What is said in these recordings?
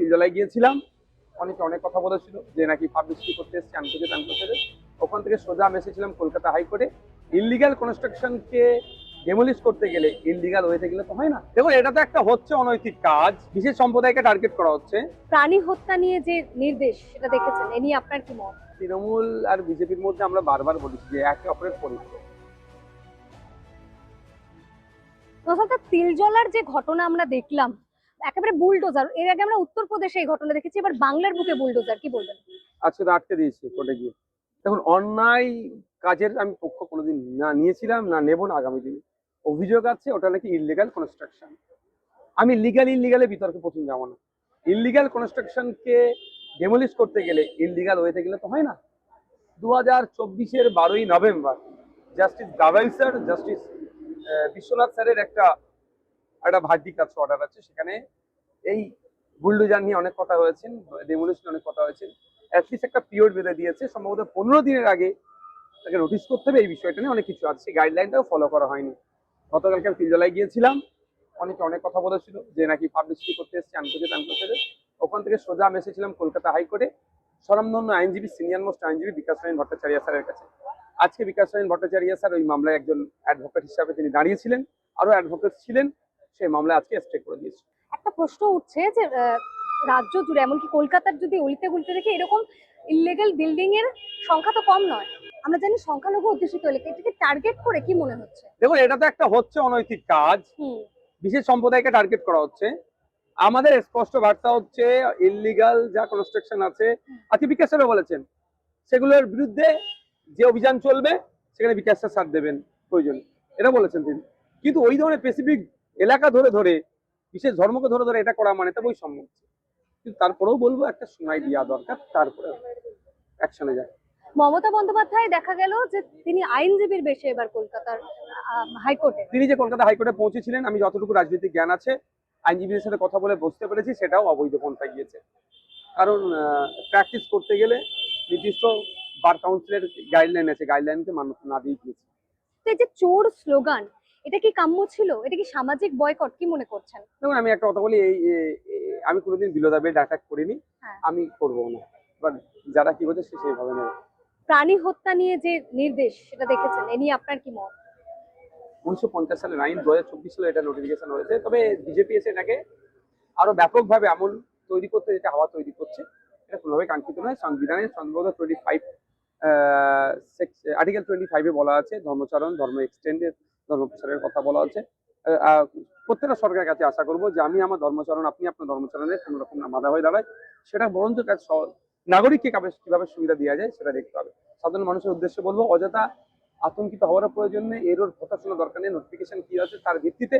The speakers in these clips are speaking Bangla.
তিলজলায় গিয়েছিলাম, অনেকে অনেক কথা বলেছিল যে নাকি পাবলিসিটি করতে এসেছে, আমি থেকে ত্যান করতে। ওখান থেকে সোজা আমি এসেছিলাম কলকাতা হাইকোর্টে। ইললিগাল কনস্ট্রাকশনকে ডেমোলিশ করতে গেলে ইললিগাল হয়ে গেলে তো হয় না। দেখুন, এটা তো একটা হচ্ছে অনৈতিক কাজ, বিশেষ সম্প্রদায়কে টার্গেট করা হচ্ছে। প্রাণী হত্যা নিয়ে যে নির্দেশ সেটা দেখেছেন, এ নিয়ে আপনার কি মত? তৃণমূল আর বিজেপির মধ্যে আমরা বারবার বলেছি যে একে অপরের পরিপূরক। অর্থাৎ তিলজলার যে ঘটনা আমরা দেখলাম, একেবারে বুলডোজার, এর আগে আমরা উত্তরপ্রদেশে এই ঘটনা দেখেছি, এবার বাংলার বুকে বুলডোজার, কি বলবেন? আজকে তো আটকে দিয়েছে কোর্টে গিয়ে। দেখুন, অন্যায় কাজের আমি পক্ষ কোনোদিন না নিয়েছিলাম, না নেব, না আগামী দিনে। অভিযোগ আছে ওটা নাকি ইললিগাল কনস্ট্রাকশন। আমি লিগাল ইললিগালে বিতর্কে প্রথম যাবো না। ইললিগাল কনস্ট্রাকশনকে ডেমোলিশ করতে গেলে ইললিগাল হয়ে গেলে তো হয় না। 2024-এর 12ই November justice Gavai sir, justice Biswanath স্যারের একটা ভার্ডিক্ট আছে, অর্ডার আছে। সেখানে এই বুলডোজার নিয়ে অনেক কথা হয়েছে, ডেমোলিশ নিয়ে অনেক কথা হয়েছে। অ্যাটলিস্ট একটা পিরিয়ড বেঁধে দিয়েছে, সম্ভবত 15 দিনের আগে তাকে নোটিশ করতে হবে। এই বিষয়টা নিয়ে অনেক কিছু আছে, সেই গাইডলাইনটাও ফলো করা হয়নি। গতকালকে আমি তিলজলায় গিয়েছিলাম, অনেকে অনেক কথা বলেছিল যে নাকি পাবলিসিটি করতে এসেছে, আমি থেকে ত্যান করতে। ওখান থেকে সোজা আমি এসেছিলাম কলকাতা হাইকোর্টে স্বনামধন্য আইনজীবী, সিনিয়র মোস্ট আইনজীবী বিকাশ রঞ্জন ভট্টাচার্য স্যারের কাছে। আজকে বিকাশ রঞ্জন ভট্টাচার্য স্যার ওই মামলায় একজন অ্যাডভোকেট হিসাবে তিনি দাঁড়িয়েছিলেন, আরো অ্যাডভোকেট ছিলেন, সেই মামলায় আজকে স্টে করে দিয়েছে। একটা প্রশ্ন উঠছে যে রাজ্য জুড়ে, এমনকি কলকাতার যদি উল্টে গুলতে দেখি, এরকম ইললিগাল বিল্ডিং এর সংখ্যা তো কম নয়। আমরা জানি সংখ্যালঘু অধ্যুষিত এলাকা, এটাকে টার্গেট করে কি মনে হচ্ছে? দেখুন, এটা তো একটা হচ্ছে অনৈতিক কাজ, বিশেষ সম্প্রদায়কে টার্গেট করা হচ্ছে। আমাদের স্পষ্ট বার্তা হচ্ছে ইললিগাল যা কনস্ট্রাকশন আছে, আজকে বিকাশ স্যারও বলেছেন সেগুলোর বিরুদ্ধে যে অভিযান চলবে সেখানে বিকাশ স্যার সাথ দেবেন প্রয়োজন, এটা বলেছেন তিনি। কিন্তু ওই ধরনের স্পেসিফিক এলাকা ধরে ধরে, বিশেষ ধর্মকে ধরে ধরে এটা করা মানে তো বৈষম্য। কিন্তু তারপরেও বলবো একটা সময় দেওয়া দরকার, তারপরে অ্যাকশনে যায়। মমতা বন্দ্যোপাধ্যায় দেখা গেল যে তিনি আইনজীবীর বেশে এবার কলকাতার হাইকোর্টে। তিনি যে কলকাতা হাইকোর্টে পৌঁছেছিলেন, আমি যতটুকু রাজনৈতিক জ্ঞান আছে, আইনজীবীদের সাথে কথা বলে বুঝতে পেরেছি সেটাও অবৈধ পন্থা গিয়েছে। কারণ প্র্যাকটিস করতে গেলে নির্দিষ্ট বার কাউন্সিলের গাইডলাইন আছে, গাইডলাইনকে মান্য না দিয়ে গিয়েছে। এই যে চোর স্লোগান, এটা কি কাম্য ছিল? এটা কি সামাজিক বয়কট, কি মনে করছেন? দেখুন, আমি একটা কথা বলি, আমি কোনোদিন বিলোদা বেল্ট অ্যাটাক করিনি, আমি করবো না। বাট যারা কি হচ্ছে সে সেইভাবে নেবে। প্রাণী হত্যা নিয়ে যে নির্দেশ সেটা দেখেছেন, এ নিয়ে আপনার কি মত? 1950 সালের আইন, 2024 সালে এটা নোটিফিকেশন হয়েছে। তবে বিজেপি এসে এটাকে আরো ব্যাপকভাবে এমন তৈরি করতে, যেটা হাওয়া তৈরি করছে, এটা কোনোভাবে কাঙ্ক্ষিত নয়। সংবিধানের সম্ভবত 25 আর্টিকেল 25-এ বলা আছে ধর্মচারণ, ধর্ম এক্সটেন্ডের, ধর্ম প্রচারের কথা বলা আছে। প্রত্যেকটা সরকারের কাছে আশা করবো যে আমি আমার ধর্মচরণ, আপনি আপনার ধর্মচরণের কোনো রকম বাধা হয়ে দাঁড়ায়, সেটা বরঞ্চ নাগরিককে কিভাবে সুবিধা দেওয়া যায় সেটা দেখতে হবে। সাধারণ মানুষের উদ্দেশ্যে বলবো, অযথা আতঙ্কিত হওয়ার প্রয়োজন নেই, এর কথা শোনা দরকার নেই। নোটিফিকেশন কি আছে তার ভিত্তিতে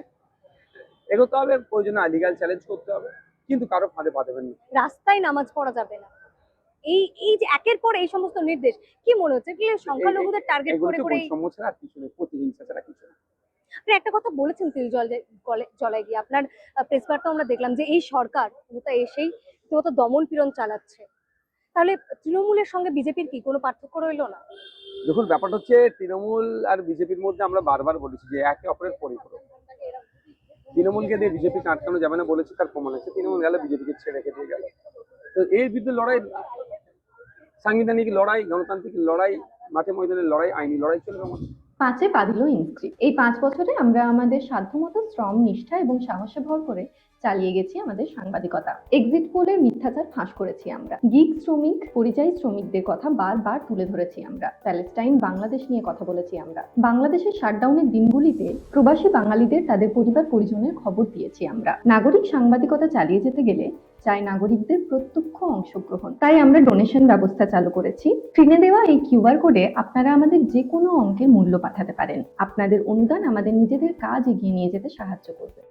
এগোতে হবে, প্রয়োজনে লিগ্যাল চ্যালেঞ্জ করতে হবে, কিন্তু কারো ফাঁদে পা দেবেন না। রাস্তায় নামাজ পড়া যাবে না, এই এই যে একের পর এই সমস্ত নির্দেশ, কি মনে হচ্ছে কি সংখ্যালঘুদের টার্গেট করে করে? বৈষম্য ছাড়া আর কিছু নেই, প্রতিহিংসা ছাড়া কিছু নেই। আপনি একটা কথা বলেছেন জলায় গিয়ে, আপনার প্রেস বার্তা আমরা দেখলাম যে এই সরকার এসেই রীতিমতো দমন পীড়ন চালাচ্ছে। তাহলে তৃণমূলের সঙ্গে বিজেপির কি কোনো পার্থক্য রইলো না? দেখুন, ব্যাপারটা হচ্ছে তৃণমূল আর বিজেপির মধ্যে আমরা বারবার বলেছি যে একে অপরের পরিপূরক। তৃণমূলকে দিয়ে বিজেপিকে আটকানো যাবে না বলেছি, তার প্রমাণ আছে। তৃণমূল গেল, বিজেপিকে ছেড়ে রেখে দিয়ে গেল। তো এর বিরুদ্ধে লড়াই, সাংবিধানিক লড়াই, গণতান্ত্রিক লড়াই, মাঠে ময়দানের লড়াই, আইনি লড়াই চলবে আমাদের। 5-এ পা দিল ইনস্ক্রিপ্ট। এই 5 বছরে আমরা আমাদের সাধ্যমতো শ্রম, নিষ্ঠা এবং সাহসে ভর করে চালিয়ে গেছি আমাদের সাংবাদিকতা। এক্সিট পোলের মিথ্যাচার ফাঁস করেছি আমরা। গিগ শ্রমিক, পরিযায়ী শ্রমিকদের কথা বারবার তুলে ধরেছি আমরা। প্যালেস্টাইন, বাংলাদেশ নিয়ে কথা বলেছি আমরা। বাংলাদেশের শাটডাউনের দিনগুলিতে প্রবাসী বাঙালিদের তাদের পরিবার পরিজনের খবর দিয়েছি আমরা। নাগরিক সাংবাদিকতা চালিয়ে যেতে গেলে চাই নাগরিকদের প্রত্যক্ষ অংশগ্রহণ। তাই আমরা ডোনেশন ব্যবস্থা চালু করেছি। স্ক্রিনে দেওয়া এই কিউআর কোডে আপনারা আমাদের যে কোনো অঙ্কের মূল্য পাঠাতে পারেন। আপনাদের অনুদান আমাদের নিজেদের কাজ এগিয়ে নিয়ে যেতে সাহায্য করবে।